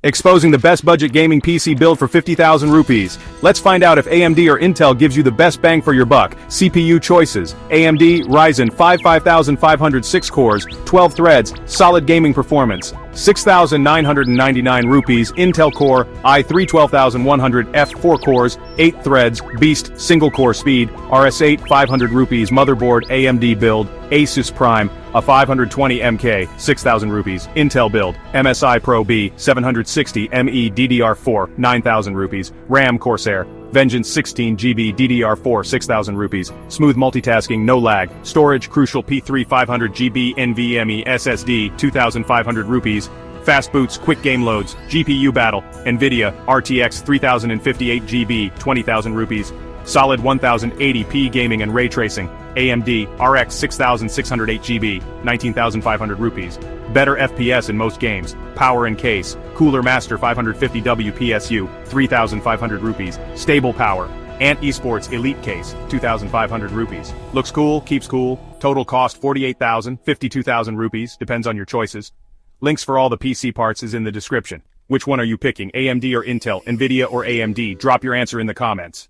Exposing the best budget gaming PC build for 50,000 rupees. Let's find out if AMD or Intel gives you the best bang for your buck. CPU choices. AMD Ryzen 5 5500 6 cores, 12 threads, solid gaming performance. 6,999 rupees. Intel Core i3 12100F 4 cores, 8 threads, beast, single core speed. RS8 500 rupees. Motherboard AMD build. Asus Prime, a 520 MK, 6,000 rupees. Intel build, MSI Pro B, 760 ME DDR4, 9,000 rupees. RAM Corsair, Vengeance 16 GB DDR4, 6,000 rupees. Smooth multitasking, no lag. Storage Crucial P3 500 GB NVMe SSD, 2,500 rupees. Fast boots, quick game loads. GPU battle, NVIDIA RTX 3058 GB, 20,000 rupees. Solid 1080p gaming and ray tracing. AMD RX 6608 GB, 19,500 rupees. Better FPS in most games. Power and case. Cooler Master 550W PSU, 3,500 rupees. Stable power. Ant Esports Elite case, 2,500 rupees. Looks cool, keeps cool. Total cost 48,000, 52,000 rupees, depends on your choices. Links for all the PC parts is in the description. Which one are you picking, AMD or Intel, NVIDIA or AMD? Drop your answer in the comments.